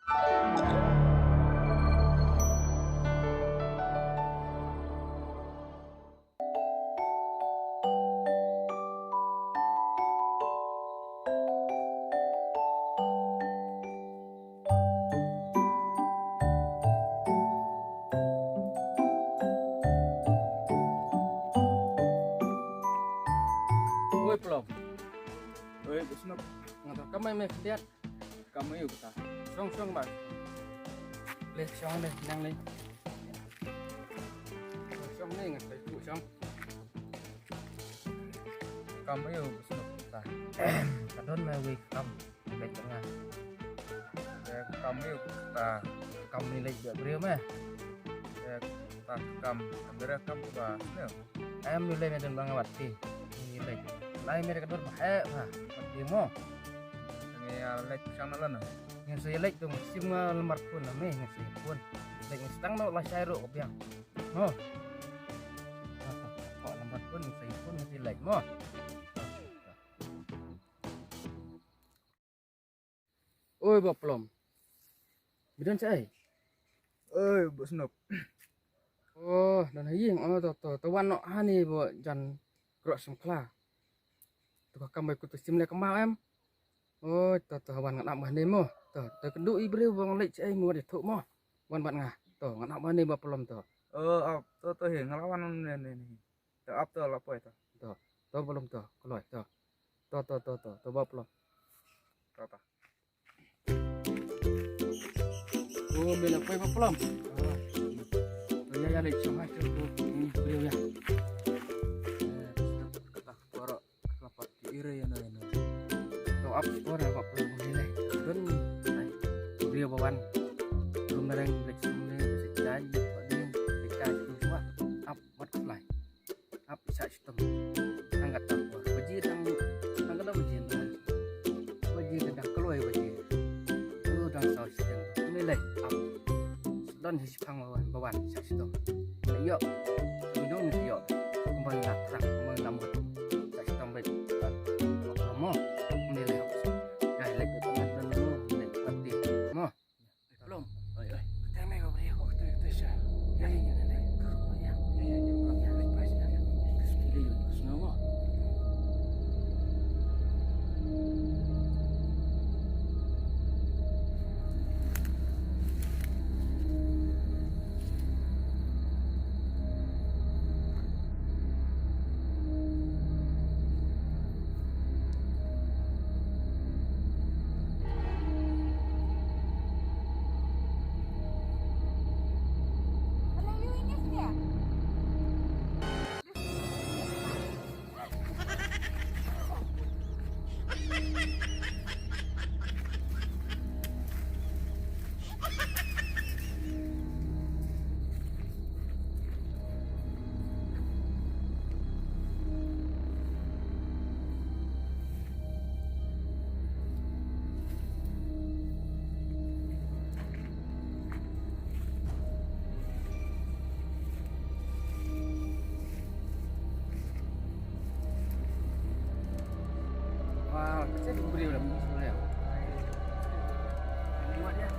Oi belum. Oi, Busnop. Nggak kamu yang lihat. Kamu yuk kita. Song bang. Leh song leh nang leh. Song leh nggak tahu song. Kamu yuk Busnop kita. Kadon mah wake up. Baik tengah. Kamu yuk kita. Kamu nilai juga beliau mah. Tak kamera kamu bah. Ayam nilai medan bang awati. Nilai. Lain mereka kadon bahaya mah. Mati mo. Ini like sana lah nah. Yang saya like tu musim lembar pun namanya yang saya pun. Like setang no lah saya rok biang. Mo. Kok lembar pun saya pun masih like mo. Oi bapak belum. Bidan saya. Oi, Busnop. Oh, dan haying tawan no hani bo jan grok semkla. Tu kakam ikut simle kemal em. Oh, wan ngat nak mah ni mo. Tu keduk i beri bang lek cai mo de thuk mo. Wan bat ngah. Tu ngat nak mah ni bapak belum tu. Oh, tu he ngelawan ni. Tu up tu apa itu? Tu belum tu. Keloi tu. Tu bapak belum. Apa? Oh, bela pai bapak belum. Ya lek song ha tu ni beri ya. Kata suara lapat diire ya nah. Tu up suara bapak belum nilai. Dan beri bawan. Belum dereng lek song ni sejai pak ni dekat tu semua. Up mat kelai. Up bisa sistem. Angkat tak buat. Baji tang angkat dah baji. Baji dah keloi baji. Tu dah sau sistem. Nilai up. Don si pang bawan sa sistem. Yo. Minum ni yo. Kembali nak trak mengamut. Sa sistem baik. Mo. Nilai up. Dah lek tu dan mo nilai pati. Mo. Belum. Oi. Teme go beri aku tu sya. Ya. Lek pas ya. Sekali semua. Wah, saya beri dalam sebenarnya. Buat ya.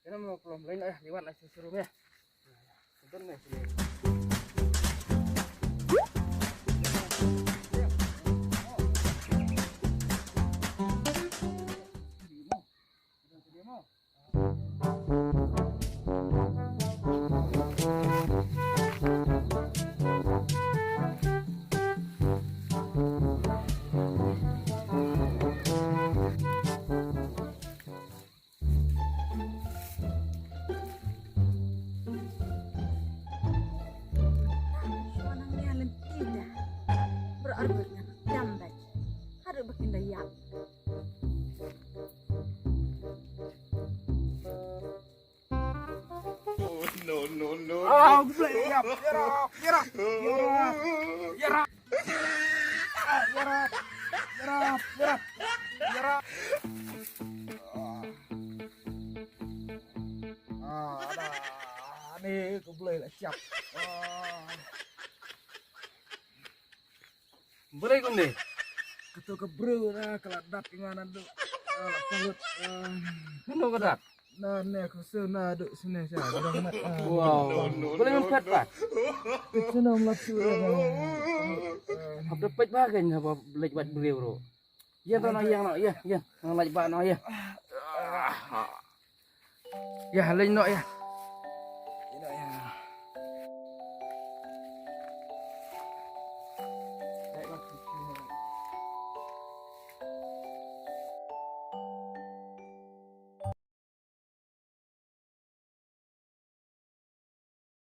Ini mau belum lain lewat lah suruh ya. Betul nih sini. Arbetnya jambat. Harus bikin daya. Ah, boleh siap. Yarap, yarap, yarap, yarap. Ah, yarap, yarap, yarap, yarap. Ni aku boleh lah siap. Boleh kau ni? Ketua kebru lah kalau dat gimana tu? Palut. Mana kau dat? Nah, ni aku sana duduk sini saja. Wow. Boleh ngangkat pak? Kecina melatu. Apa dapat bagian apa lagi buat beliau bro? Ya tanah yang nak ya, ya. Lagi buat nak ya. Ya, lain nak ya.